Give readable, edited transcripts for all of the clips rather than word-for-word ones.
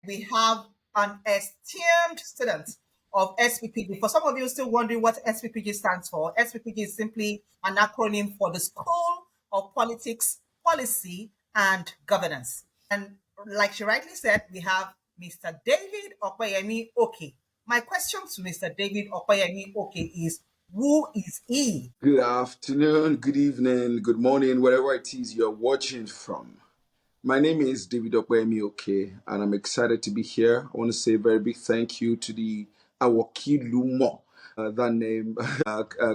We have an esteemed student of SPPG. For some of you still wondering what SPPG stands for, SPPG is simply an acronym for the School of Politics, Policy, and Governance. And like she rightly said, we have Mr. David Opeyemi Oke. My question to Mr. David Opeyemi Oke is, who is he? Good afternoon, good evening, good morning, wherever it is you're watching from. My name is David Opeyemi Oke, and I'm excited to be here. I want to say a very big thank you to the Awokilumo, that name,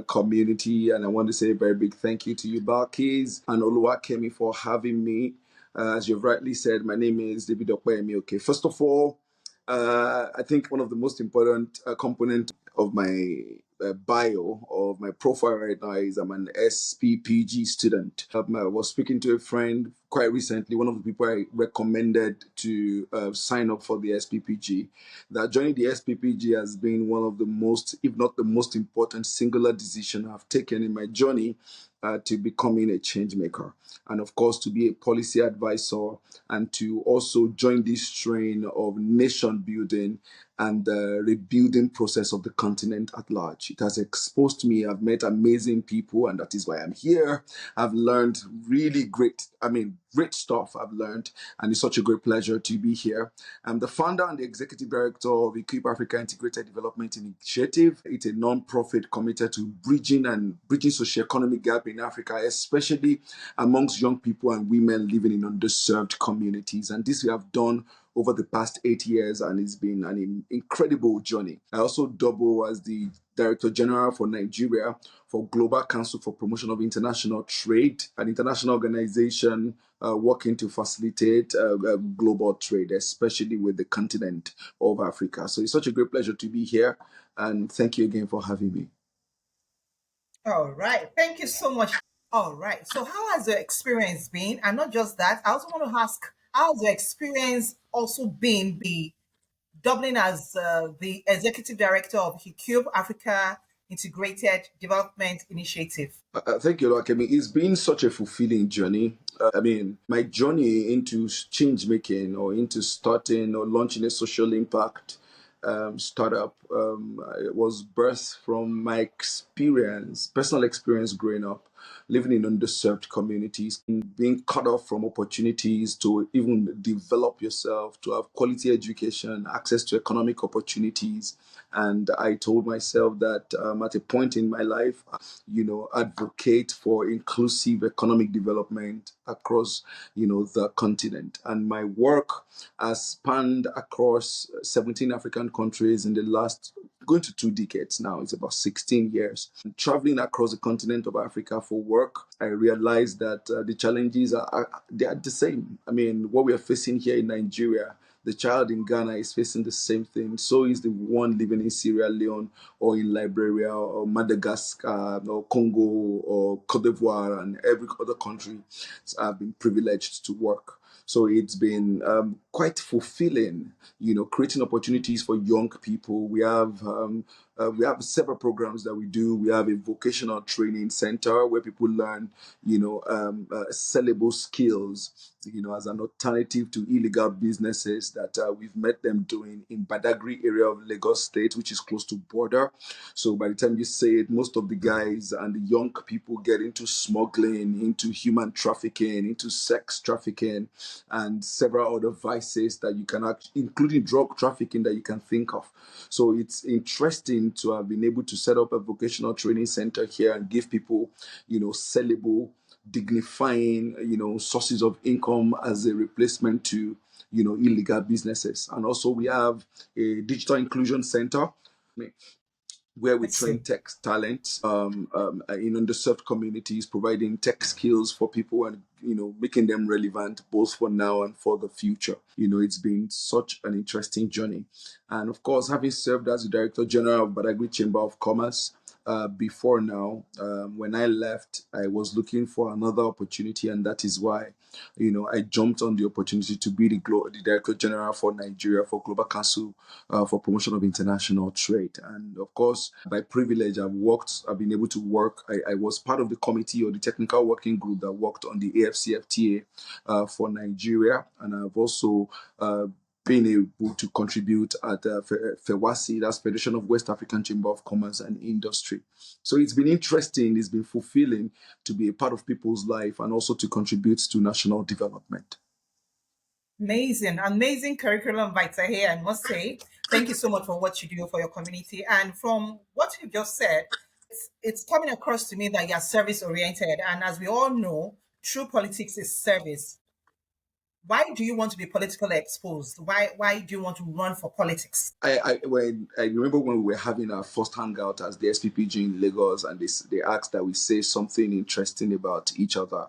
community, and I want to say a very big thank you to you, Balkis and Oluwakemi, for having me. As you've rightly said, my name is David Opeyemi Oke. First of all, I think one of the most important component of my bio of my profile right now is I'm an SPPG student. I was speaking to a friend quite recently, one of the people I recommended to sign up for the SPPG. That joining the SPPG has been one of the most, if not the most important singular decision I've taken in my journey to becoming a change maker, and of course to be a policy advisor, and to also join this train of nation building and the rebuilding process of the continent at large. It has exposed me. I've met amazing people, and that is why I'm here. I've learned really great stuff I've learned, and it's such a great pleasure to be here. I'm the founder and the executive director of Equip Africa Integrated Development Initiative. It's a non-profit committed to bridging socio-economic gap in Africa, especially amongst young people and women living in underserved communities. And this we have done over the past 8 years, and it's been an incredible journey. I also double as the Director General for Nigeria for Global Council for Promotion of International Trade, an international organization working to facilitate global trade, especially with the continent of Africa. So it's such a great pleasure to be here, and thank you again for having me. All right. Thank you so much. All right. So, how has your experience been? And not just that, I also want to ask, how has your experience also been be doubling as the executive director of HICUBE Africa Integrated Development Initiative? Thank you, Lakemi. It's been such a fulfilling journey. My journey into change making or into starting or launching a social impact startup was birthed from my experience, personal experience growing up, living in underserved communities, being cut off from opportunities to even develop yourself, to have quality education, access to economic opportunities. And I told myself that at a point in my life, advocate for inclusive economic development across, the continent. And my work has spanned across 17 African countries in the last going to 2 decades now. It's about 16 years. Traveling across the continent of Africa for work, I realized that the challenges they are the same. I mean, what we are facing here in Nigeria, the child in Ghana is facing the same thing. So is the one living in Sierra Leone or in Liberia or Madagascar or Congo or Cote d'Ivoire and every other country I've been privileged to work. So it's been quite fulfilling, creating opportunities for young people. We have several programs that we do. We have a vocational training center where people learn, sellable skills, as an alternative to illegal businesses that we've met them doing in Badagry area of Lagos State, which is close to border. So by the time you say it, most of the guys and the young people get into smuggling, into human trafficking, into sex trafficking, and several other vices that you can including drug trafficking that you can think of. So it's interesting to have been able to set up a vocational training center here and give people, sellable, dignifying, sources of income as a replacement to, illegal businesses. And also we have a digital inclusion center where we Let's train see. tech talent in underserved communities, providing tech skills for people and making them relevant both for now and for the future. It's been such an interesting journey, and of course, having served as the Director General of Badagry Chamber of Commerce. Before now, when I left, I was looking for another opportunity, and that is why, I jumped on the opportunity to be the Director General for Nigeria for Global Council for Promotion of International Trade. And of course, by privilege, I've been able to work. I was part of the committee or the technical working group that worked on the AFCFTA for Nigeria, and I've also being able to contribute at FEWASI, that's Federation of West African Chamber of Commerce and Industry. So it's been interesting, it's been fulfilling to be a part of people's life and also to contribute to national development. Amazing, amazing curriculum, Vita here, I must say. Thank you so much for what you do for your community. And from what you just said, it's coming across to me that you're service oriented. And as we all know, true politics is service. Why do you want to be politically exposed? Why do you want to run for politics? I remember when we were having our first hangout as the SPPG in Lagos, and they asked that we say something interesting about each other.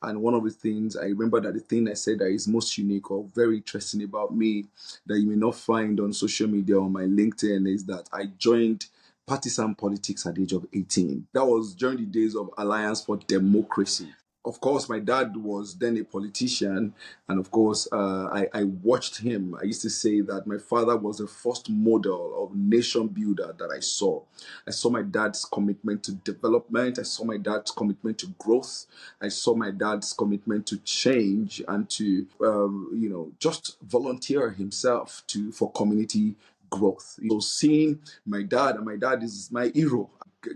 And one of the things I remember, that the thing I said that is most unique or very interesting about me that you may not find on social media or my LinkedIn is that I joined partisan politics at the age of 18. That was during the days of Alliance for Democracy. Of course, my dad was then a politician, and of course, I watched him. I used to say that my father was the first model of nation builder that I saw. I saw my dad's commitment to development. I saw my dad's commitment to growth. I saw my dad's commitment to change and to, just volunteer himself for community growth. So seeing my dad, and my dad is my hero,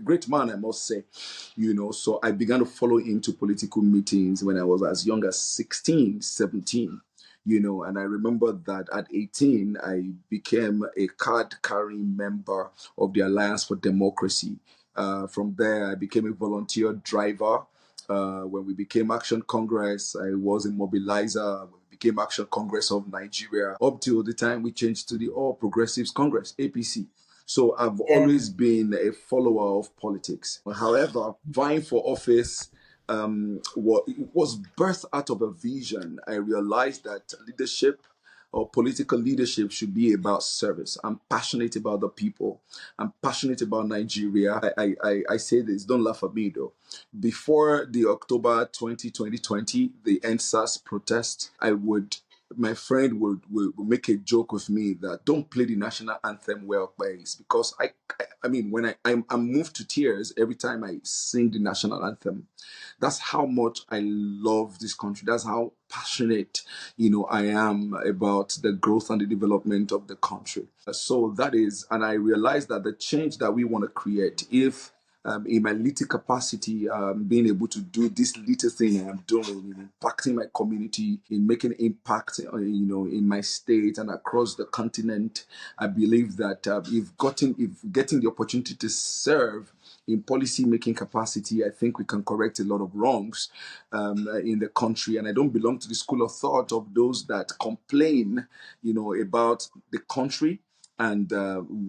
great man, I must say. So I began to follow him to political meetings when I was as young as 16, 17. And I remember that at 18, I became a card carrying member of the Alliance for Democracy. From there, I became a volunteer driver. When we became Action Congress, I was a mobilizer. When we became Action Congress of Nigeria, up till the time we changed to the All Progressives Congress, APC. So I've Yeah. always been a follower of politics. However, vying for office was birthed out of a vision. I realized that leadership or political leadership should be about service. I'm passionate about the people. I'm passionate about Nigeria. I say this, don't laugh at me though. Before the October 2020, the NSAS protest, my friend would make a joke with me that don't play the national anthem well, please, because I mean, when I'm moved to tears every time I sing the national anthem. That's how much I love this country. That's how passionate, I am about the growth and the development of the country. So that is, and I realize that the change that we want to create, if in my little capacity, being able to do this little thing I am doing, in impacting my community, in making impact, in my state and across the continent. I believe that if getting the opportunity to serve in policy making capacity, I think we can correct a lot of wrongs in the country. And I don't belong to the school of thought of those that complain, about the country, and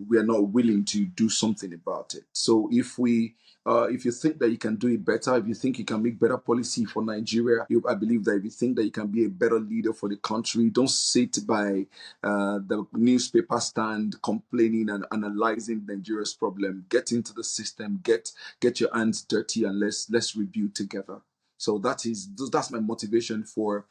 we are not willing to do something about it. So if you think that you can do it better, if you think you can make better policy for Nigeria, I believe that if you think that you can be a better leader for the country, don't sit by the newspaper stand complaining and analyzing Nigeria's problem. Get into the system, get your hands dirty, and let's review together. So that's my motivation for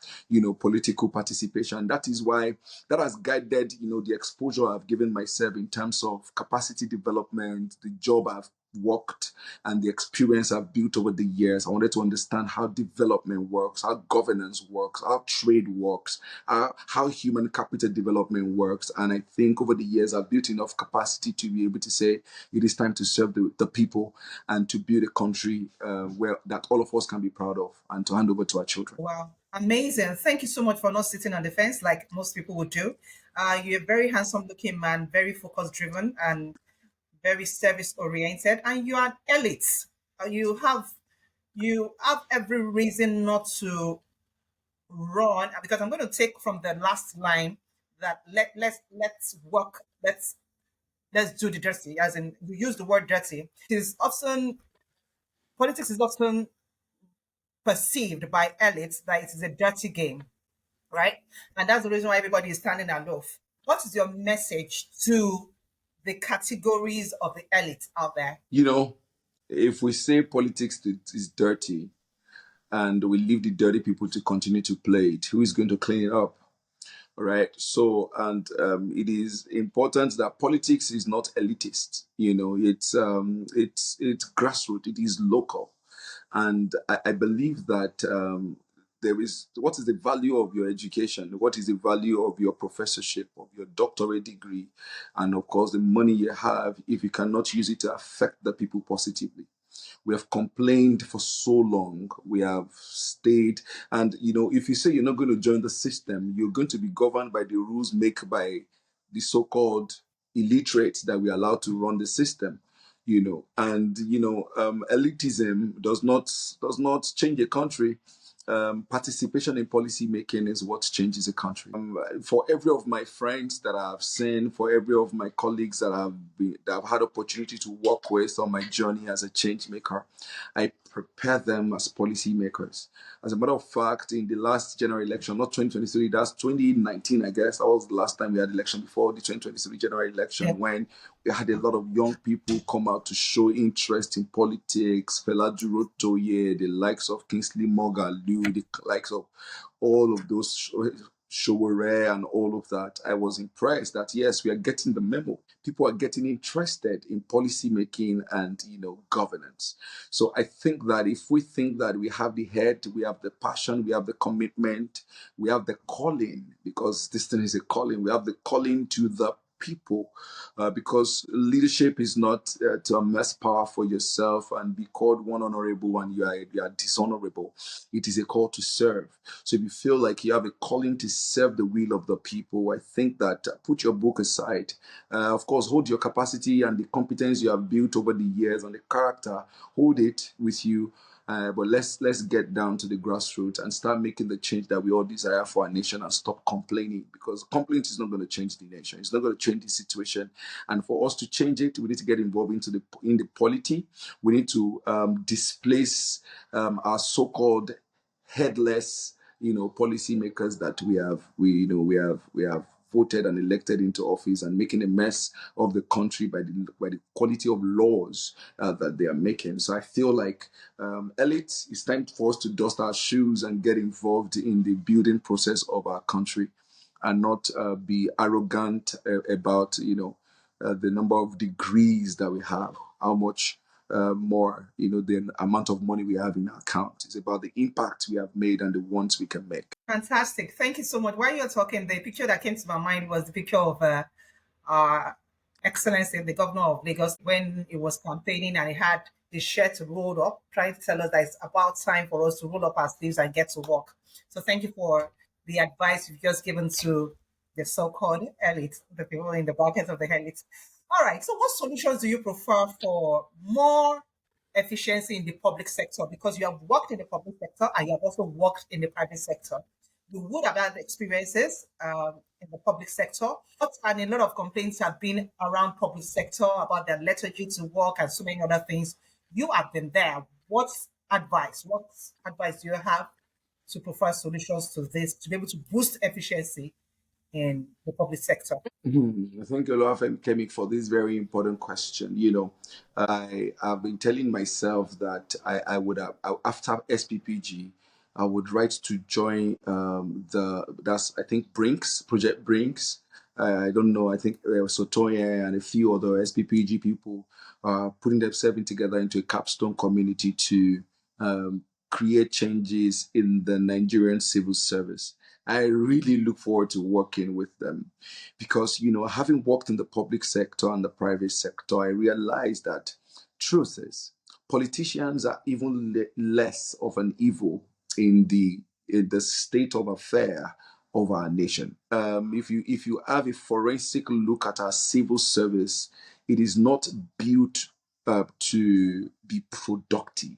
political participation. That is why that has guided the exposure I've given myself in terms of capacity development, the job I've worked, and the experience I've built over the years. I wanted to understand how development works, how governance works, how trade works, how human capital development works. And I think over the years I've built enough capacity to be able to say it is time to serve the people and to build a country where that all of us can be proud of, and to hand over to our children. Wow. Amazing. Thank you so much for not sitting on the fence like most people would do. You're a very handsome looking man, very focus driven and very service oriented, and you are an elite. You have every reason not to run, because I'm going to take from the last line that let's work, let's do the dirty, as in you use the word dirty. It is often Politics is often perceived by elites that it is a dirty game, right? And that's the reason why everybody is standing aloof. What is your message to the categories of the elite out there? If we say politics is dirty and we leave the dirty people to continue to play it, who is going to clean it up? All right. So, and it is important that politics is not elitist. It's grassroots. It is local, and I believe that there is, what is the value of your education? What is the value of your professorship, of your doctorate degree, and of course the money you have if you cannot use it to affect the people positively? We have complained for so long. We have stayed. And, if you say you're not going to join the system, you're going to be governed by the rules made by the so called illiterates that we allow to run the system. And elitism does not change a country. Participation in policy making is what changes a country. For every of my friends that I've seen, for every of my colleagues that I've had opportunity to work with on my journey as a change maker, I prepare them as policy makers. As a matter of fact, in the last general election, not 2023, that's 2019, I guess. That was the last time we had election before the 2023 general Yeah. election, when we had a lot of young people come out to show interest in politics. Fela Toye, the likes of Kingsley Moghalu, the likes of all of those Showore and all of that. I was impressed that yes, we are getting the memo. People are getting interested in policy making and governance. So I think that if we think that we have the head, we have the passion, we have the commitment, we have the calling, because this thing is a calling. We have the calling to the people, because leadership is not to amass power for yourself and be called one honorable and you are dishonorable. It is a call to serve. So if you feel like you have a calling to serve the will of the people, I think that put your book aside. Of course, hold your capacity and the competence you have built over the years and the character, hold it with you. But let's get down to the grassroots and start making the change that we all desire for our nation, and stop complaining, because complaint is not going to change the nation. It's not going to change the situation. And for us to change it, we need to get involved in the polity. We need to displace our so-called headless, policymakers that we have voted and elected into office, and making a mess of the country by the quality of laws that they are making. So I feel like elites, it's time for us to dust our shoes and get involved in the building process of our country, and not be arrogant about the number of degrees that we have, how much more the amount of money we have in our account. It's about the impact we have made and the ones we can make. Fantastic. Thank you so much. While you're talking, the picture that came to my mind was the picture of our Excellency, the governor of Lagos, when he was campaigning and he had the shirt rolled up, trying to tell us that it's about time for us to roll up our sleeves and get to work. So thank you for the advice you've just given to the so-called elite, the people in the brackets of the elite. All right. So what solutions do you prefer for more efficiency in the public sector? Because you have worked in the public sector and you have also worked in the private sector. You would have had experiences in the public sector, and a lot of complaints have been around public sector about their lethargy to work and so many other things. You have been there. What advice do you have to provide solutions to this to be able to boost efficiency in the public sector? Thank you, Laura Kemik, for this very important question. I have been telling myself that I would have, after SPPG, I would write to join that's, I think, Project Brinks. I don't know, I think Sotoye and a few other SPPG people putting themselves together into a capstone community to create changes in the Nigerian civil service. I really look forward to working with them, because, having worked in the public sector and the private sector, I realized that truth is politicians are even less of an evil in the state of affair of our nation. If you have a forensic look at our civil service, it is not built to be productive,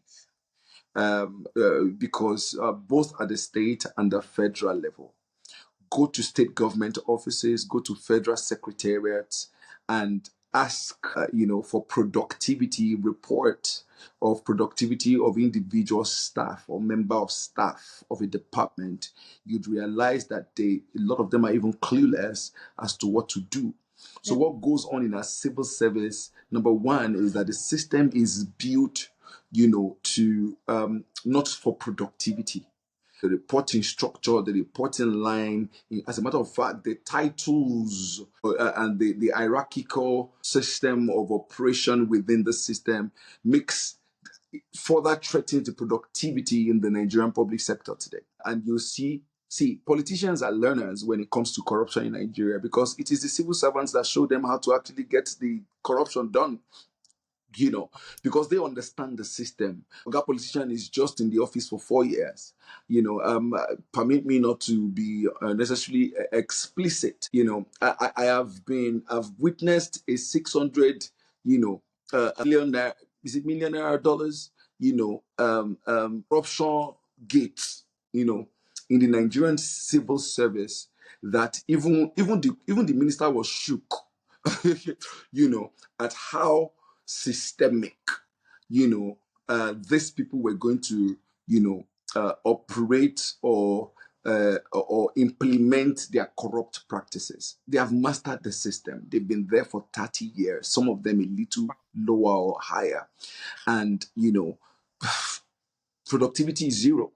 because both at the state and the federal level, go to state government offices, go to federal secretariats, and ask, for productivity report of productivity of individual staff or member of staff of a department. You'd realize that a lot of them are even clueless as to what to do. So what goes on in our civil service, number one, is that the system is built, to not for productivity. The reporting structure, the reporting line, as a matter of fact, the titles and the hierarchical system of operation within the system makes further threatens the productivity in the Nigerian public sector today. And you see, politicians are learners when it comes to corruption in Nigeria, because it is the civil servants that show them how to actually get the corruption done, because they understand the system. Oga politician is just in the office for 4 years. Permit me not to be necessarily explicit. I've witnessed a 600, millionaire, is it millionaire dollars, corruption gates, in the Nigerian civil service, that even the minister was shook, at how systemic, these people were going to, operate or implement their corrupt practices. They have mastered the system. They've been there for 30 years, some of them a little lower or higher. And, productivity is zero.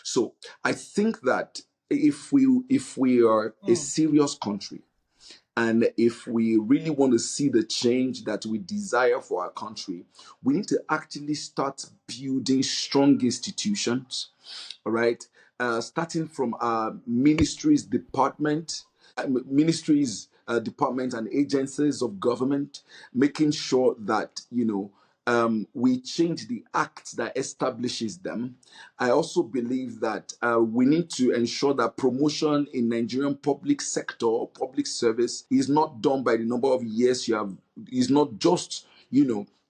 So I think that if we are a serious country, and if we really want to see the change that we desire for our country, we need to actually start building strong institutions, all right? Starting from our departments and agencies of government, making sure that, we change the act that establishes them. I also believe that we need to ensure that promotion in Nigerian public sector or public service is not done by the number of years you have, is not just,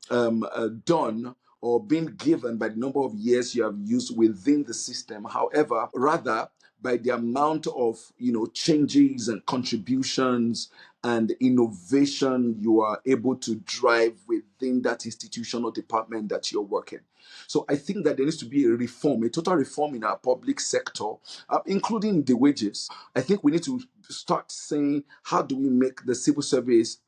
done or being given by the number of years you have used within the system. However, rather by the amount of, changes and contributions and innovation you are able to drive within that institution or department that you're working. So I think that there needs to be a total reform in our public sector, including the wages. I think we need to start saying, how do we make the civil service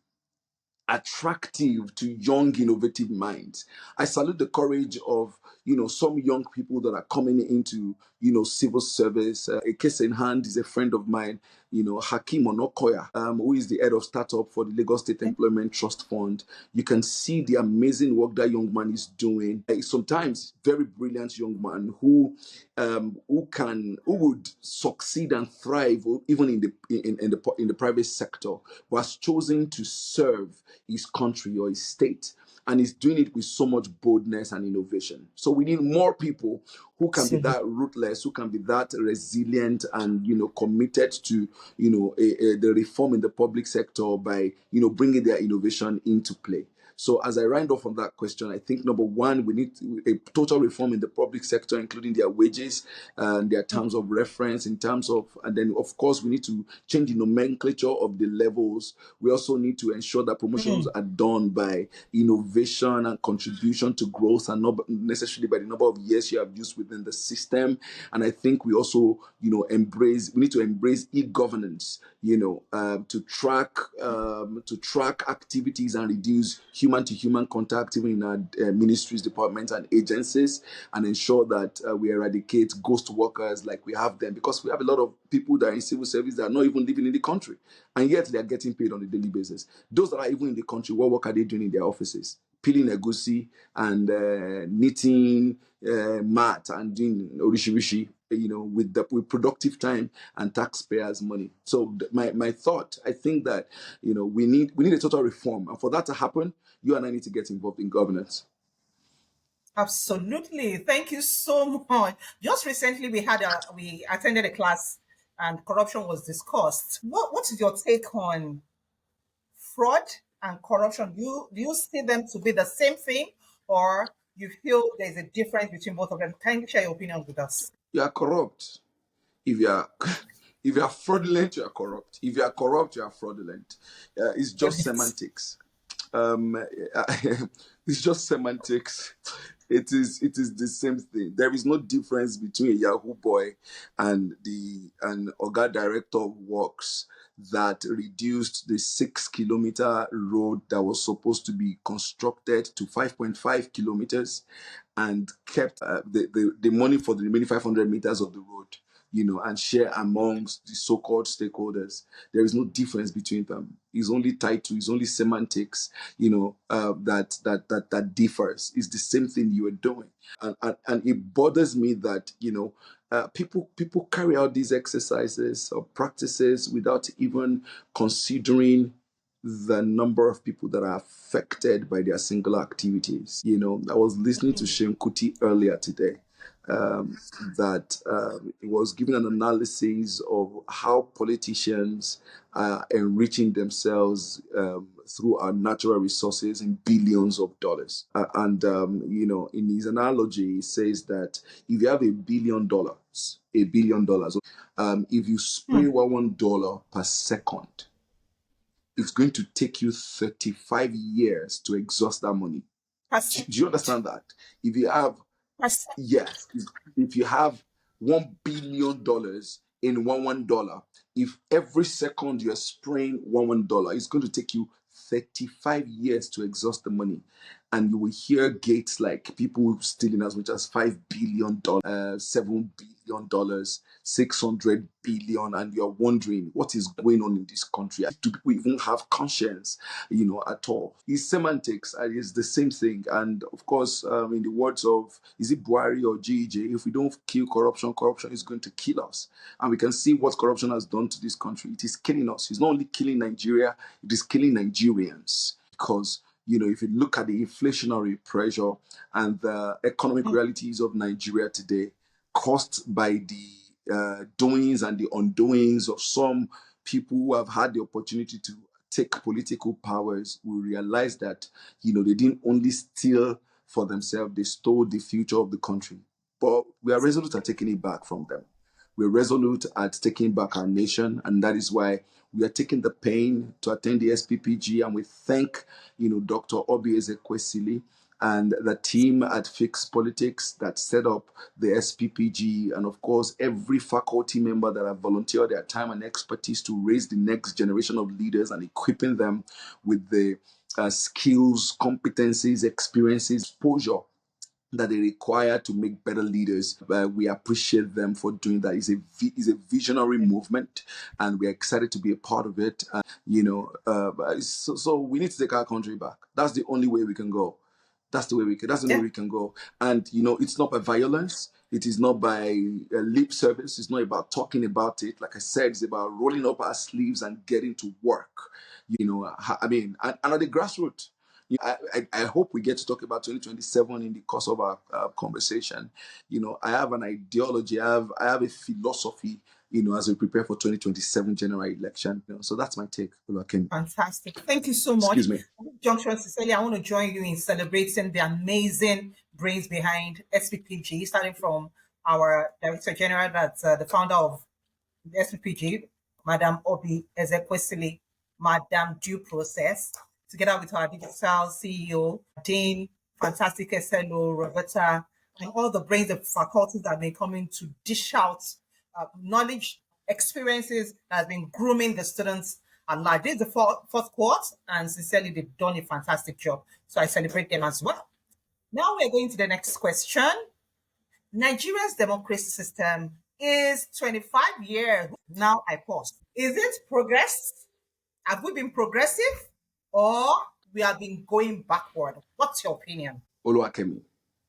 attractive to young, innovative minds? I salute the courage of, some young people that are coming into, civil service. A case in hand is a friend of mine, Hakim Onokoya, who is the head of startup for the Lagos State Employment Trust Fund. You can see the amazing work that young man is doing. Sometimes very brilliant young man who would succeed and thrive even in the private sector, but has chosen to serve his country or his state, and is doing it with so much boldness and innovation. So we need more people who can be that ruthless, who can be that resilient, and committed to the reform in the public sector by bringing their innovation into play. So as I round off on that question, I think number one, we need a total reform in the public sector, including their wages and their terms of reference, and then of course we need to change the nomenclature of the levels. We also need to ensure that promotions are done by innovation and contribution to growth, and not necessarily by the number of years you have used within the system. And I think we also, we need to embrace e-governance, to track activities and reduce human-to-human contact even in our ministries, departments, and agencies, and ensure that we eradicate ghost workers like we have them, because we have a lot of people that are in civil service that are not even living in the country, and yet they are getting paid on a daily basis. Those that are even in the country, what work are they doing in their offices? Peeling egusi and knitting mat and doing orishirishi, with productive time and taxpayers' money. So my thought, I think that we need a total reform, and for that to happen, you and I need to get involved in governance. Absolutely. Thank you so much. Just recently we attended a class and corruption was discussed. What is your take on fraud and corruption? Do you see them to be the same thing, or you feel there's a difference between both of them? Can you share your opinion with us? You are corrupt if you are if you are fraudulent. You are corrupt. If you are corrupt, you are fraudulent. It's just semantics. um it's just semantics. It is the same thing. There is no difference between a Yahoo boy and an Oga director of works that reduced the 6 kilometer road that was supposed to be constructed to 5.5 kilometers, and kept the money for the remaining 500 meters of the road. and share amongst the so-called stakeholders. There is no difference between them. It's only title, it's only semantics, that differs. It's the same thing you are doing, and it bothers me that people carry out these exercises or practices without even considering the number of people that are affected by their single activities. I was listening to Shane Kuti earlier today, um, that it was giving an analysis of how politicians are enriching themselves through our natural resources in billions of dollars. And in his analogy, he says that if you have $1 billion, if you spray $1 per second, it's going to take you 35 years to exhaust that money. Per Do you second. understand that? If you have Per second. Yes, if you have $1 billion in $1, if every second you're spraying $1, it's going to take you 35 years to exhaust the money. And you will hear gates like people stealing as much as $5 billion, $7 billion, 600 billion, and you're wondering what is going on in this country. Do people even have conscience, at all? It's semantics, and it's the same thing. And of course, in the words of, is it Buhari or GEJ, if we don't kill corruption, corruption is going to kill us. And we can see what corruption has done to this country. It is killing us. It's not only killing Nigeria, it is killing Nigerians. Because if you look at the inflationary pressure and the economic realities of Nigeria today, caused by the doings and the undoings of some people who have had the opportunity to take political powers, we realize that they didn't only steal for themselves, they stole the future of the country. But we are resolute at taking it back from them. We're resolute at taking back our nation, and that is why we are taking the pain to attend the SPPG, and we thank, Dr. Obi Ezekwesili and the team at Fix Politics that set up the SPPG, and of course, every faculty member that have volunteered their time and expertise to raise the next generation of leaders and equipping them with the skills, competencies, experiences, exposure that they require to make better leaders. We appreciate them for doing that. It's a visionary movement, and we're excited to be a part of it. So we need to take our country back. That's the only way we can go. That's the only way Yeah. we can go. And it's not by violence. It is not by lip service. It's not about talking about it. Like I said, it's about rolling up our sleeves and getting to work. And at the grassroots. I hope we get to talk about 2027 in the course of our conversation. I have an ideology. I have a philosophy. As we prepare for 2027 general election. So that's my take. Oluwakem. Fantastic. Thank you so much. Excuse me. Junction Cecilia, I want to join you in celebrating the amazing brains behind SPPG, starting from our Director General, that's the founder of the SPPG, Madam Obi Ezekwesili, Madam Due Process, together with our digital CEO, Dean, fantastic SLO, Roberta, and all the brains of faculties that have been coming to dish out knowledge, experiences that has been grooming the students alive. This is the fourth course, and sincerely, they've done a fantastic job. So I celebrate them as well. Now we're going to the next question. Nigeria's democracy system is 25 years. Now I pause. Is it progress? Have we been progressive, or we have been going backward? What's your opinion? Oluwakemi.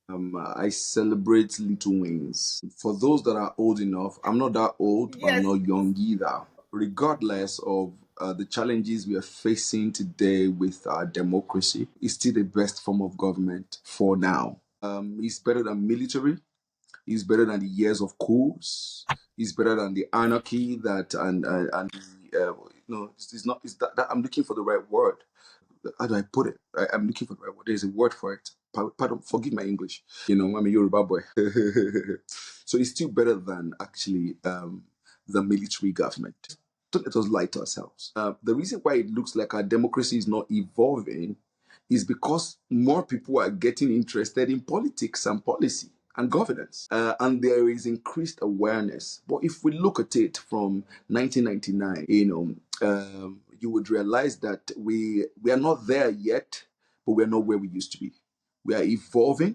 I celebrate little wins. For those that are old enough, I'm not that old, but I'm Yes. not young either. Regardless of the challenges we are facing today with our democracy, it's still the best form of government for now. It's better than military. It's better than the years of coups. It's better than the anarchy that and the, it's not. It's that I'm looking for the right word. How do I put it? I'm looking for the right word. There's a word for it. Pardon, forgive my English. I'm a Yoruba boy. So it's still better than actually the military government. Don't let us lie to ourselves. The reason why it looks like our democracy is not evolving is because more people are getting interested in politics and policy and governance, and there is increased awareness. But if we look at it from 1999, you would realize that we are not there yet, but we are not where we used to be. We are evolving,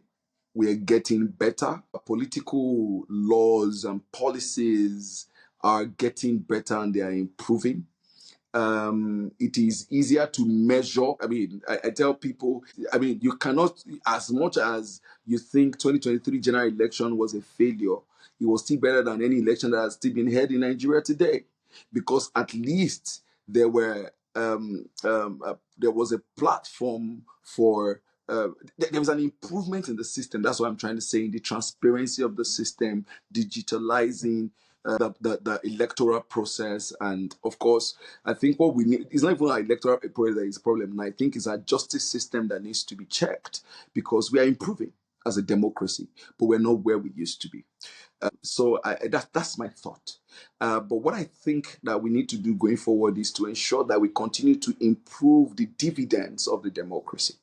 we're getting better. Political laws and policies are getting better and they are improving. It is easier to measure. I mean, I tell people, I mean, you cannot, as much as you think 2023 general election was a failure, it was still better than any election that has still been held in Nigeria today, because at least there was a platform for there was an improvement in the system. That's what I'm trying to say, in the transparency of the system, digitalizing the electoral process. And of course, I think what we need is not even our electoral process that is a problem. And I think it's our justice system that needs to be checked, because we are improving as a democracy, but we're not where we used to be. So that's my thought. But what I think that we need to do going forward is to ensure that we continue to improve the dividends of the democracy.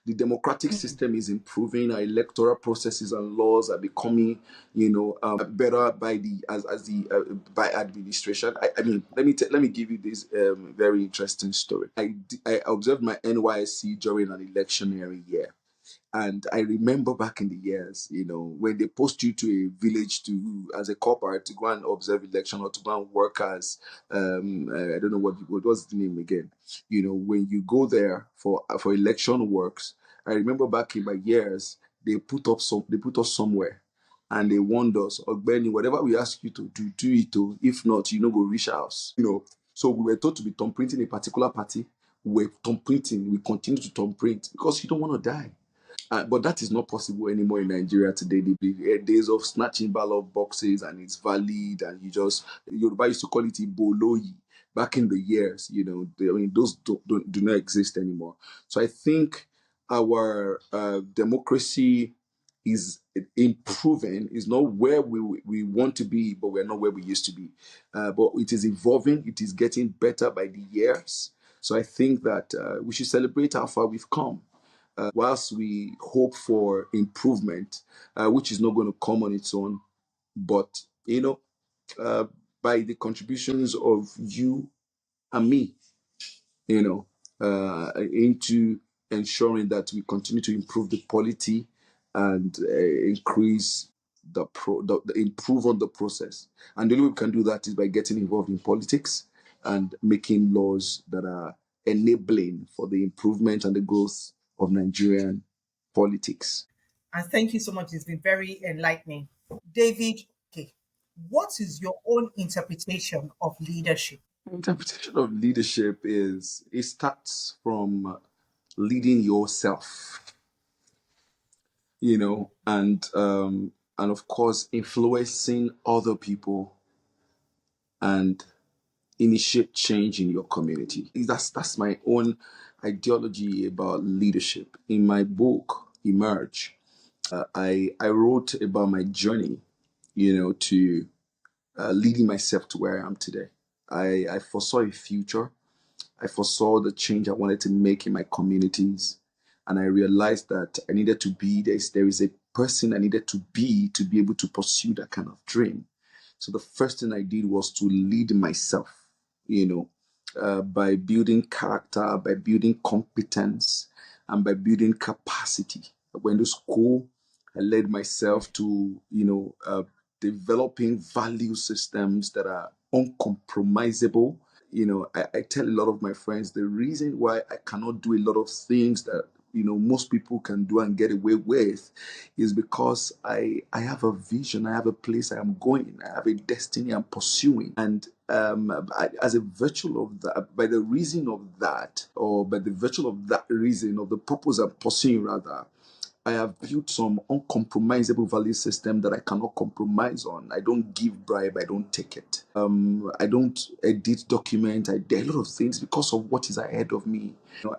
The democratic system is improving. Our electoral processes and laws are becoming, better by the as the by administration. I mean, let me give you this very interesting story. I observed my NYSC during an electionary year. And I remember back in the years, when they post you to a village to as a corporate to go and observe election, or to go and work as I don't know what was the name again. When you go there for election works, I remember back in my years, they put us somewhere, and they warned us, Ogbeni, whatever we ask you to do, do it. Oh. If not, you know, go reach house. So we were told to be thumb printing a particular party. We're thumb printing. We continue to thumb print because you don't want to die. But that is not possible anymore in Nigeria today. The days of snatching ballot boxes and it's valid, and Yoruba used to call it Iboloyi back in the years. Those do not exist anymore. So I think our democracy is improving. Is not where we want to be, but we're not where we used to be. But it is evolving. It is getting better by the years. So I think that we should celebrate how far we've come, whilst we hope for improvement, which is not going to come on its own, but uh, by the contributions of you and me, into ensuring that we continue to improve the quality and increase the improve on the process. And the only way we can do that is by getting involved in politics and making laws that are enabling for the improvement and the growth of Nigerian politics. And thank you so much. It's been very enlightening. David, okay, what is your own interpretation of leadership? Interpretation of leadership is it starts from leading yourself, and of course influencing other people and initiate change in your community. That's my own ideology about leadership. In my book Emerge, I wrote about my journey, to leading myself to where I am today. I foresaw a future. I foresaw the change I wanted to make in my communities. And I realized that I needed to be, there is a person I needed to be able to pursue that kind of dream. So the first thing I did was to lead myself, by building character, by building competence, and by building capacity. I went to school. I led myself to, developing value systems that are uncompromisable. I tell a lot of my friends the reason why I cannot do a lot of things that most people can do and get away with is because I have a vision, I have a place I am going, I have a destiny I'm pursuing. And as a virtue of that, by the reason of that, or by the virtue of that reason, of the purpose I'm pursuing rather, I have built some uncompromisable value system that I cannot compromise on. I don't give bribe, I don't take it. I don't edit document. I do a lot of things because of what is ahead of me.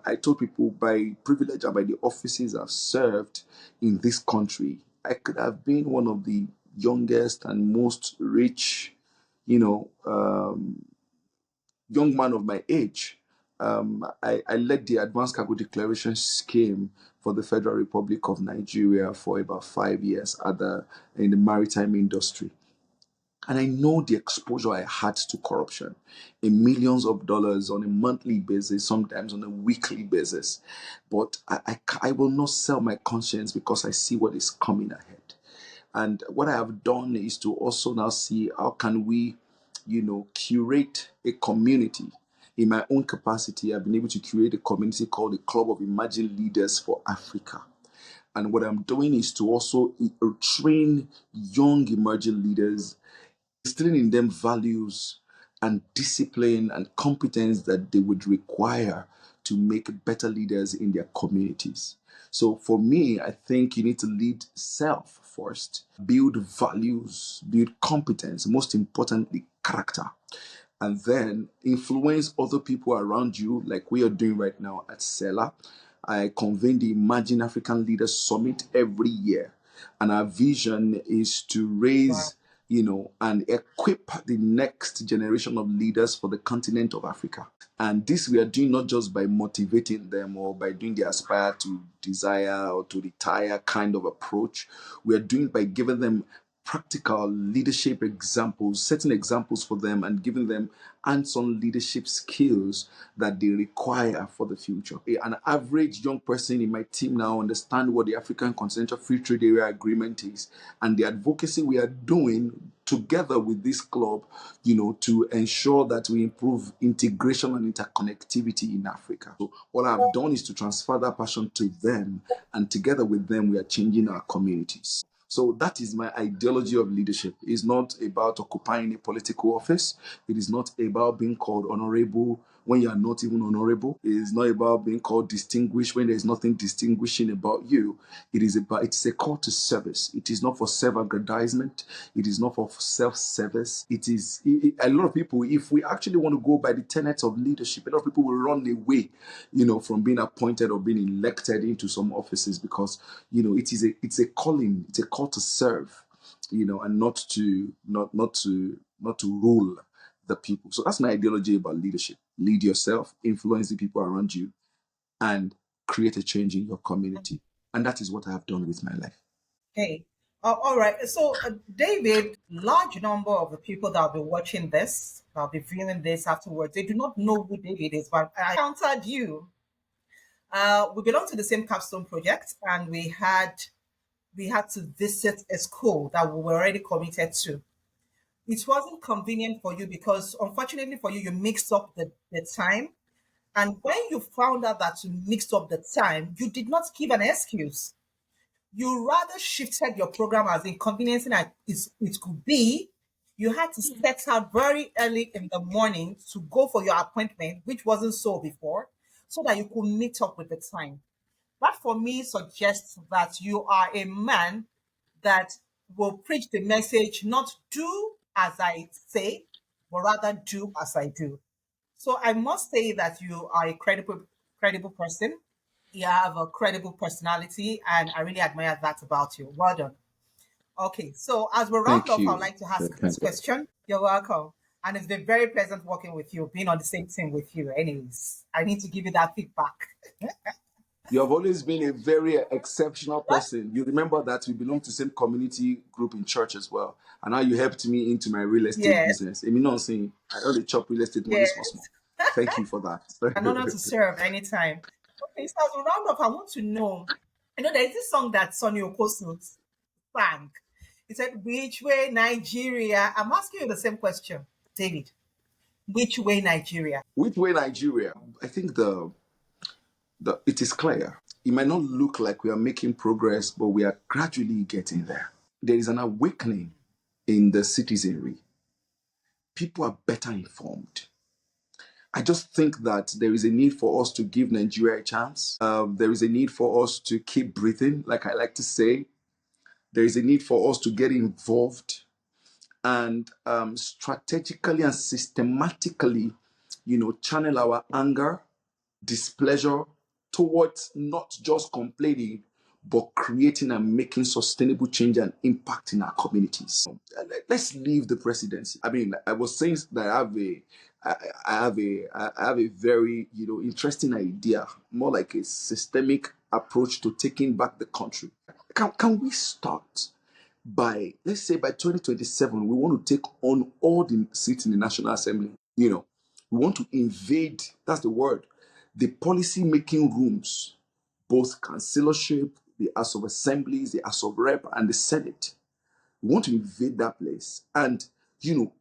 I told people, by privilege and by the offices I've served in this country, I could have been one of the youngest and most rich, young man of my age. I led the Advanced Cargo Declaration Scheme for the Federal Republic of Nigeria for about 5 years in the maritime industry. And I know the exposure I had to corruption in millions of dollars on a monthly basis, sometimes on a weekly basis. But I will not sell my conscience because I see what is coming ahead. And what I have done is to also now see how can we, curate a community. In my own capacity, I've been able to create a community called the Club of Emerging Leaders for Africa. And what I'm doing is to also train young emerging leaders, instilling in them values and discipline and competence that they would require to make better leaders in their communities. So for me, I think you need to lead self first, build values, build competence, most importantly, character, and then influence other people around you, like we are doing right now at SELA. I convene the Imagine African Leaders Summit every year, and our vision is to Wow. raise, and equip the next generation of leaders for the continent of Africa. And this we are doing not just by motivating them or by doing the aspire to desire or to retire kind of approach. We are doing it by giving them practical leadership examples, setting examples for them and giving them hands-on leadership skills that they require for the future. An average young person in my team now understand what the African Continental Free Trade Area Agreement is and the advocacy we are doing together with this club, to ensure that we improve integration and interconnectivity in Africa. So what I've done is to transfer that passion to them, and together with them, we are changing our communities. So that is my ideology of leadership. It's not about occupying a political office. It is not about being called honorable when you are not even honorable. It is not about being called distinguished when there is nothing distinguishing about you. It's a call to service. It is not for self-aggrandizement. It is not for self-service. A lot of people, if we actually want to go by the tenets of leadership, a lot of people will run away, from being appointed or being elected into some offices because, it's a calling, it's a call to serve, and not to rule the people. So that's my ideology about leadership. Lead yourself, influence the people around you, and create a change in your community. And that is what I have done with my life. Okay. All right. So, David, large number of the people that will be watching this, that'll be viewing this afterwards, they do not know who David is, but I encountered you. We belong to the same capstone project, and we had to visit a school that we were already committed to. It wasn't convenient for you because, unfortunately for you, you mixed up the time. And when you found out that you mixed up the time, you did not give an excuse. You rather shifted your program as inconveniencing as it could be. You had to set out very early in the morning to go for your appointment, which wasn't so before, so that you could meet up with the time. That for me suggests that you are a man that will preach the message, not do as I say, but rather do as I do. So I must say that you are a credible person. You have a credible personality, and I really admire that about you. Well done. Okay, so as we round Thank off, I'd you. like to ask this Thank you. question. You're welcome. And it's been very pleasant working with you, being on the same team with you. Anyways, I need to give you that feedback. You have always been a very exceptional person. You remember that we belong to the same community group in church as well. And now you helped me into my real estate Yes, business. I mean, not saying I only chop real estate money small yes. small. Thank you for An honor to that. serve anytime. Okay, so as we round up, I want to know. There's this song that Sonny Okosu sang. He said, "Which way Nigeria?" I'm asking you the same question, David. Which way Nigeria? Which way Nigeria? I think the it is clear. It might not look like we are making progress, but we are gradually getting there. There is an awakening in the citizenry. People are better informed. I just think that there is a need for us to give Nigeria a chance. There is a need for us to keep breathing, like I like to say. There is a need for us to get involved and strategically and systematically, channel our anger, displeasure towards not just complaining, but creating and making sustainable change and impact in our communities. Let's leave the presidency. I mean, I was saying that I have a very interesting idea, more like a systemic approach to taking back the country. Can we start by, let's say, by 2027, we want to take on all the seats in the National Assembly. We want to invade, that's the word, the policy making rooms, both councillorship, the House of Assemblies, the House of Rep, and the Senate. We want to invade that place and,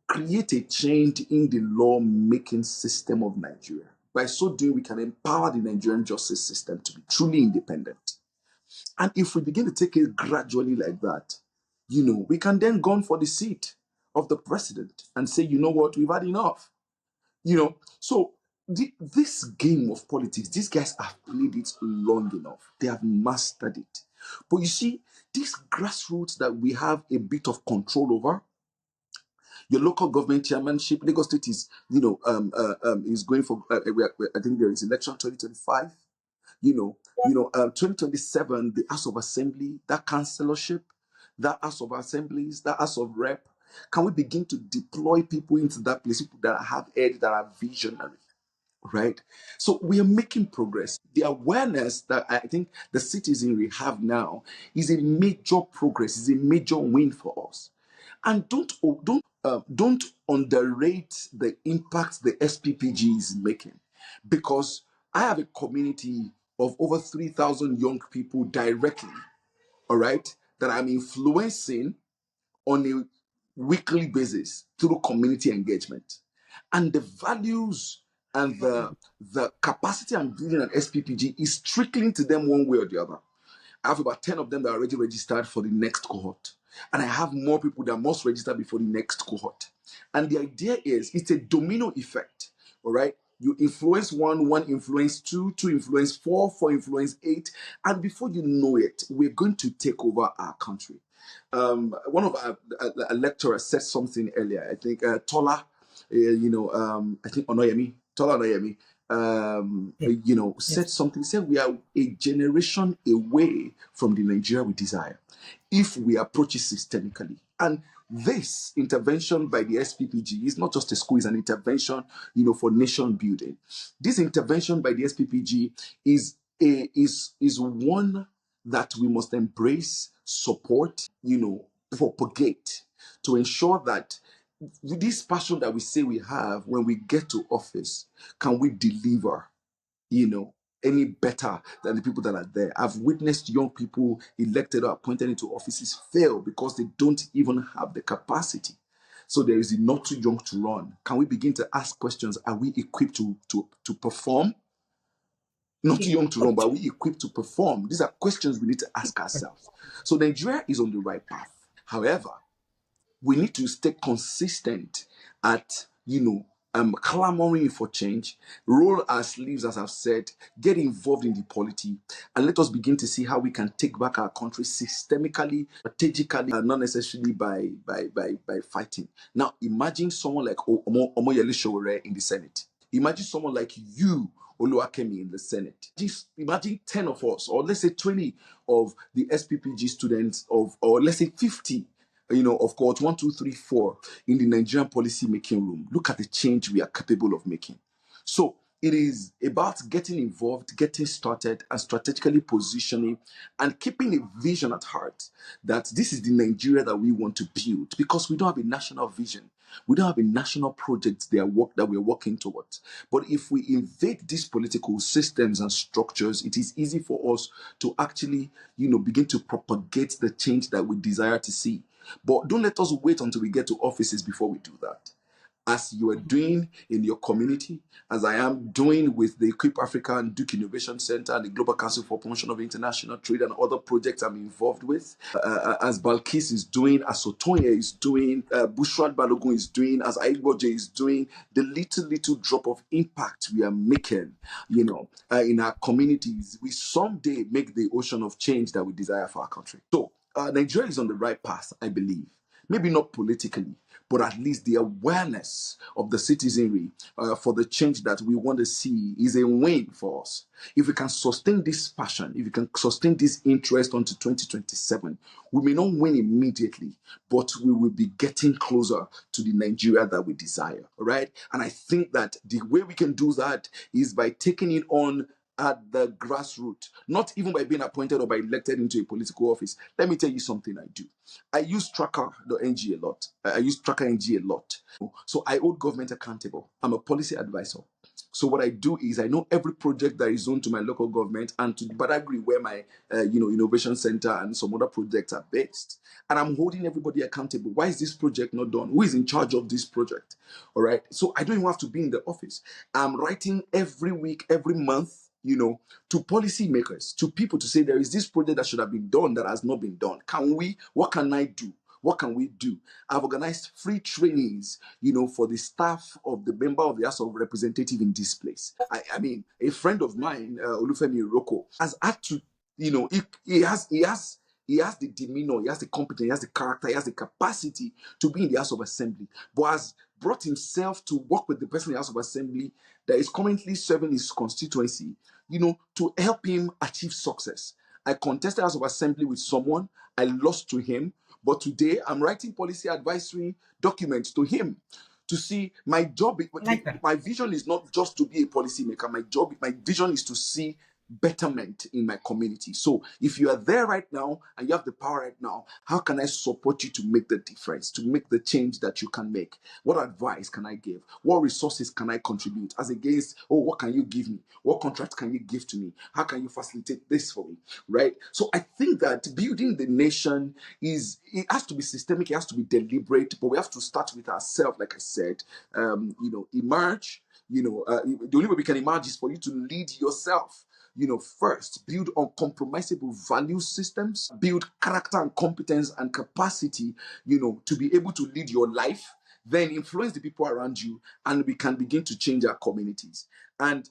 create a change in the law making system of Nigeria. By so doing, we can empower the Nigerian justice system to be truly independent. And if we begin to take it gradually like that, we can then go on for the seat of the president and say, you know what, we've had enough. So this game of politics, these guys have played it long enough. They have mastered it. But you see, this grassroots that we have a bit of control over, your local government chairmanship, Lagos State is, is going for, I think there is election 2025. 2027, the House of Assembly, that councillorship, that House of Assemblies, that House of Rep, can we begin to deploy people into that place, people that have head, that are visionary, right? So we are making progress. The awareness that I think the citizenry have now is a major progress, is a major win for us. And don't underrate the impact the SPPG is making, because I have a community of over 3,000 young people directly, all right, that I'm influencing on a weekly basis through community engagement. And the values and the capacity I'm building at SPPG is trickling to them one way or the other. I have about 10 of them that are already registered for the next cohort. And I have more people that must register before the next cohort. And the idea is it's a domino effect, all right? You influence one, one influence two, two influence four, four influence eight. And before you know it, we're going to take over our country. One of our lecturers said something earlier. I think Tola, I think Tola Onoyemi, Yes. said Yes. something. Said we are a generation away from the Nigeria we desire if we approach it systemically. And this intervention by the SPPG is not just a school; it's an intervention, for nation building. This intervention by the SPPG is one that we must embrace, support, propagate, to ensure that this passion that we say we have when we get to office, can we deliver, any better than the people that are there? I've witnessed young people elected or appointed into offices fail because they don't even have the capacity. So there is not too young to run. Can we begin to ask questions? Are we equipped to perform? Not too young to run, but are we equipped to perform? These are questions we need to ask ourselves. So Nigeria is on the right path. However, we need to stay consistent at, clamoring for change, roll our sleeves, as I've said, get involved in the polity, and let us begin to see how we can take back our country systemically, strategically, and not necessarily by fighting. Now, imagine someone like Omoyele Sowore in the Senate. Imagine someone like you, Oluwakemi, in the Senate. Imagine 10 of us, or let's say 20 of the SPPG students, or let's say 50, of course, 1, 2, 3, 4 in the Nigerian policy making room. Look at the change we are capable of making. So it is about getting involved, getting started, and strategically positioning and keeping a vision at heart that this is the Nigeria that we want to build, because we don't have a national vision. We don't have a national project that we're working towards. But if we invade these political systems and structures, it is easy for us to actually, begin to propagate the change that we desire to see. But don't let us wait until we get to offices before we do that. As you are doing in your community, as I am doing with the Equip Africa and Duke Innovation Center and the Global Council for Promotion of International Trade and other projects I'm involved with, as Balkis is doing, as Sotoye is doing, Bushrat Balogun is doing, as Aigboje is doing, the little drop of impact we are making, in our communities, we someday make the ocean of change that we desire for our country. So Nigeria is on the right path, I believe. Maybe not politically, but at least the awareness of the citizenry for the change that we want to see is a win for us. If we can sustain this passion, if we can sustain this interest until 2027, we may not win immediately, but we will be getting closer to the Nigeria that we desire, all right? And I think that the way we can do that is by taking it on at the grassroots, not even by being appointed or by elected into a political office. Let me tell you something I do. I use tracker.ng a lot. I use tracker.ng a lot. So I hold government accountable. I'm a policy advisor. So what I do is I know every project that is zoned to my local government and to Badagry where my innovation center and some other projects are based. And I'm holding everybody accountable. Why is this project not done? Who is in charge of this project? All right. So I don't even have to be in the office. I'm writing every week, every month, to policymakers, to people to say there is this project that should have been done that has not been done. What can I do? What can we do? I've organized free trainings, for the staff of the member of the House of Representative in this place. I mean, a friend of mine, Olufemi Oke, has had to, he has the demeanor, he has the competence, he has the character, he has the capacity to be in the House of Assembly, but has brought himself to work with the person in the House of Assembly that is currently serving his constituency, to help him achieve success. I contested House of Assembly with someone, I lost to him, but today I'm writing policy advisory documents to him to see my job. Like that. My vision is not just to be a policymaker. My vision is to see betterment in my community. So if you are there right now and you have the power right now, how can I support you to make the difference, to make the change that you can make? What advice can I give? What resources can I contribute? As against, what can you give me? What contract can you give to me? How can you facilitate this for me? Right? So I think that building the nation it has to be systemic, it has to be deliberate, but we have to start with ourselves, like I said. Emerge. The only way we can emerge is for you to lead yourself. First, build uncompromisable value systems, build character and competence and capacity, to be able to lead your life, then influence the people around you, and we can begin to change our communities. And,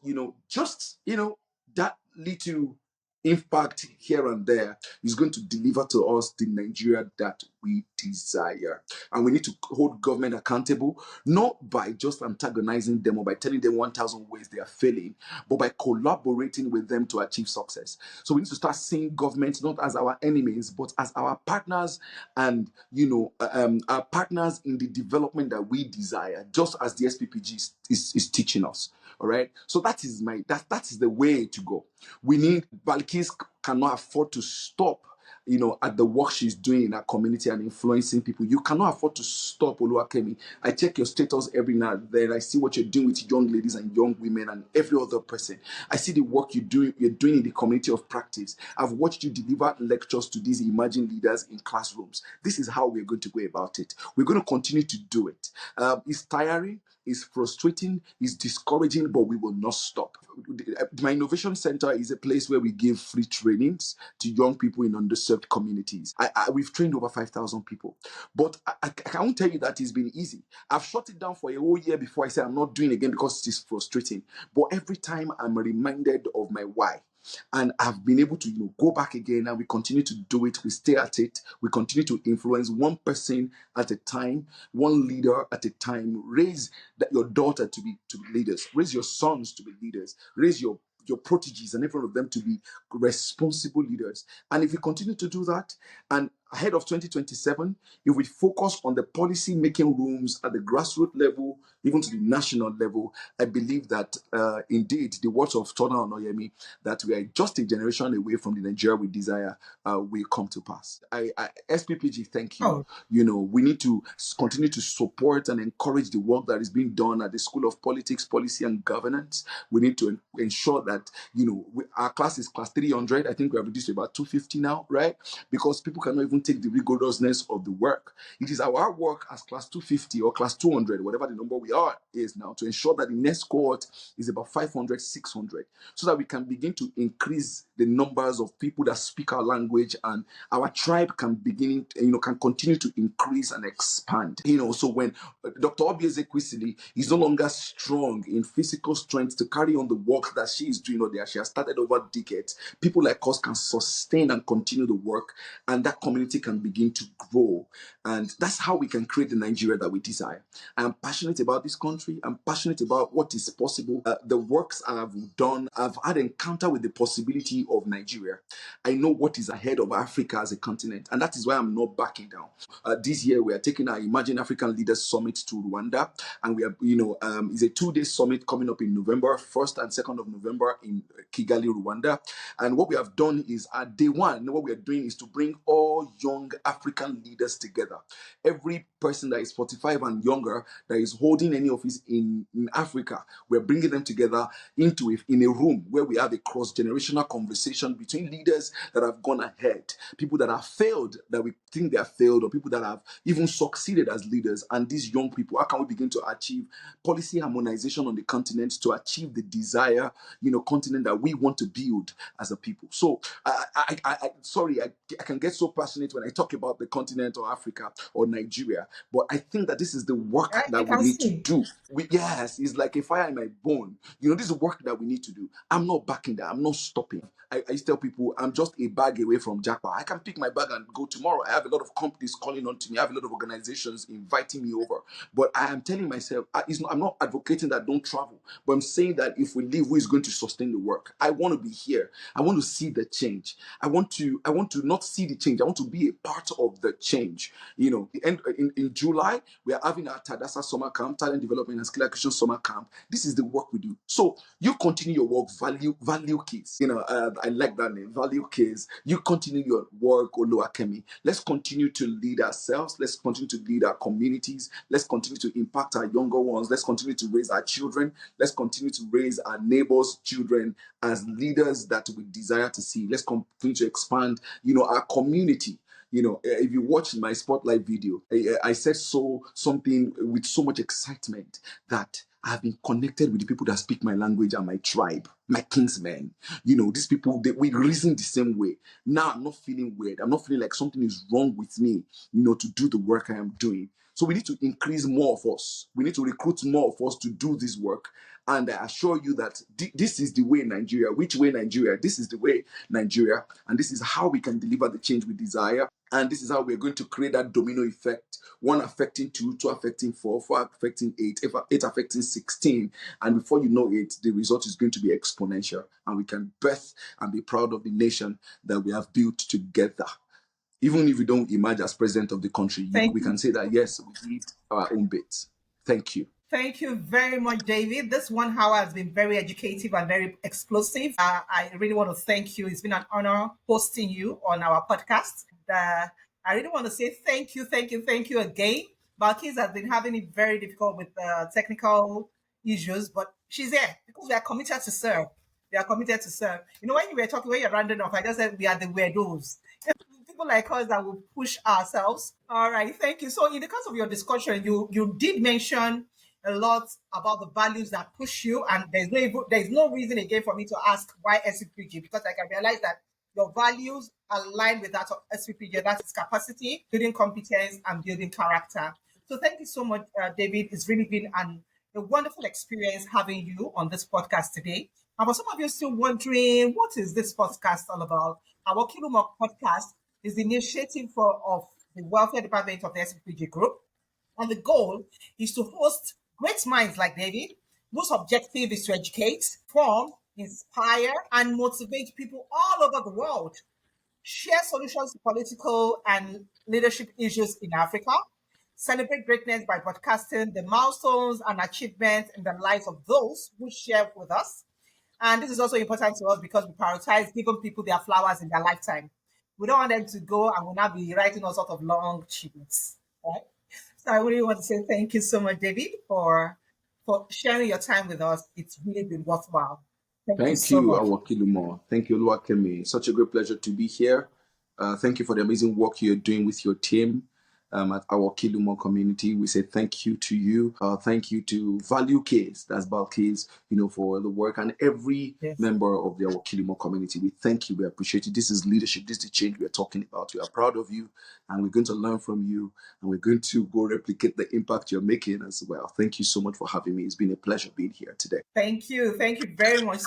that little impact here and there is going to deliver to us the Nigeria that we desire. And we need to hold government accountable, not by just antagonizing them or by telling them 1,000 ways they are failing, but by collaborating with them to achieve success. So we need to start seeing government not as our enemies, but as our partners, and our partners in the development that we desire, just as the SPPG is teaching us. All right. So that is the way to go. We need Balkis cannot afford to stop, at the work she's doing in our community and influencing people. You cannot afford to stop, Oluwakemi. I check your status every now and then. I see what you're doing with young ladies and young women and every other person. I see the work you're doing in the community of practice. I've watched you deliver lectures to these emerging leaders in classrooms. This is how we're going to go about it. We're going to continue to do it. It's tiring, it's frustrating, it's discouraging, but we will not stop. My innovation center is a place where we give free trainings to young people in underserved communities. We've trained over 5,000 people, but I can't tell you that it's been easy. I've shut it down for a whole year before I said I'm not doing it again because it is frustrating. But every time I'm reminded of my why. And I've been able to, go back again, and we continue to do it. We stay at it. We continue to influence one person at a time, one leader at a time. Raise your daughter to be leaders. Raise your sons to be leaders. Raise your proteges and every one of them to be responsible leaders. And if we continue to do that, and ahead of 2027, if we focus on the policy making rooms at the grassroots level, even to the national level, I believe that indeed the words of Tona Onoyemi, that we are just a generation away from the Nigeria we desire, will come to pass. SPPG, thank you. Oh, We need to continue to support and encourage the work that is being done at the School of Politics, Policy and Governance. We need to ensure that, our class is class 300. I think we have reduced to about 250 now, right? Because people cannot even take the rigorousness of the work. It is our work as class 250 or class 200, whatever the number we are is now, to ensure that the next cohort is about 500, 600, so that we can begin to increase the numbers of people that speak our language, and our tribe can can continue to increase and expand. So when Dr. Obieze Kwesili is no longer strong in physical strength to carry on the work that she is doing, or that she has started over decades, people like us can sustain and continue the work, and that community community can begin to grow. And that's how we can create the Nigeria that we desire. I'm passionate about this country. I'm passionate about what is possible. The works I've done, I've had encounter with the possibility of Nigeria. I know what is ahead of Africa as a continent, and that is why I'm not backing down. This year, we are taking our Imagine African Leaders Summit to Rwanda, and we are, it's a 2-day summit coming up in November, 1st and 2nd of November in Kigali, Rwanda. And what we have done is at day one, what we are doing is to bring all young African leaders together. Every person that is 45 and younger that is holding any office in Africa, we're bringing them together in a room where we have a cross-generational conversation between leaders that have gone ahead, people that have failed, that we think they have failed, or people that have even succeeded as leaders, and these young people. How can we begin to achieve policy harmonization on the continent to achieve the desire, continent that we want to build as a people? So, sorry, I can get so passionate when I talk about the continent or Africa or Nigeria, but I think that this is the work You that we can need to see. do. Yes, it's like a fire in my bone. This is work that we need to do. I'm not backing down. I'm not stopping. I used to tell people I'm just a bag away from jackpot. I can pick my bag and go tomorrow. I have a lot of companies calling on to me. I have a lot of organizations inviting me over. But I am telling myself, I'm not advocating that don't travel. But I'm saying that if we leave, who is going to sustain the work? I want to be here. I want to see the change. I want to not see the change. I want to be a part of the change. In July, we are having our Tadasa summer camp, talent development and skill acquisition summer camp. This is the work we do. So you continue your work, value kids. I like that name, value kids. You continue your work, Oluwakemi. Let's continue to lead ourselves. Let's continue to lead our communities. Let's continue to impact our younger ones. Let's continue to raise our children. Let's continue to raise our neighbors' children as leaders that we desire to see. Let's continue to expand, our community. If you watch my spotlight video, I said something with so much excitement that I've been connected with the people that speak my language and my tribe, my kinsmen. These people, we reason the same way. Now I'm not feeling weird. I'm not feeling like something is wrong with me, to do the work I am doing. So we need to increase more of us. We need to recruit more of us to do this work. And I assure you that this is the way Nigeria. Which way Nigeria? This is the way Nigeria. And this is how we can deliver the change we desire. And this is how we're going to create that domino effect. 1 affecting 2, 2 affecting 4, 4 affecting 8, 8 affecting 16. And before you know it, the result is going to be exponential. And we can birth and be proud of the nation that we have built together. Even if we don't emerge as president of the country, Thank we can you. say that, yes, we did our own bit. Thank you. Thank you very much, David. This 1 hour has been very educative and very explosive. I really want to thank you. It's been an honor hosting you on our podcast. I really want to say thank you again. Balkis has been having it very difficult with technical issues, but she's there because we are committed to serve. We are committed to serve. When you were talking, when you're rounding off, I just said we are the weirdos. People like us that will push ourselves. All right, thank you. So, in the course of your discussion, you did mention a lot about the values that push you, and there's no reason again for me to ask why SCPG, because I can realize that your values align with that of SCPG. That is capacity, building competence, and building character. So, thank you so much, David. It's really been a wonderful experience having you on this podcast today. And for some of you still wondering, what is this podcast all about? Our Kilumok podcast is the initiative of the Welfare Department of the SPG Group. And the goal is to host great minds like David, whose objective is to educate, form, inspire, and motivate people all over the world, share solutions to political and leadership issues in Africa, celebrate greatness by broadcasting the milestones and achievements in the lives of those who share with us. And this is also important to us because we prioritize giving people their flowers in their lifetime. We don't want them to go and we'll not be writing all sorts of long achievements. Right? So I really want to say thank you so much, David, for sharing your time with us. It's really been worthwhile. Thank you Thank so you, much. Awakilumo. Thank you, Oluwakemi. Such a great pleasure to be here. Thank you for the amazing work you're doing with your team at our Kilumo community. We say thank you to you. Thank you to Value Kids, that's Balkis, for the work, and every Yes. member of the our Kilumo community. We thank you. We appreciate you. This is leadership. This is the change we're talking about. We are proud of you, and we're going to learn from you, and we're going to go replicate the impact you're making as well. Thank you so much for having me. It's been a pleasure being here today. Thank you. Thank you very much.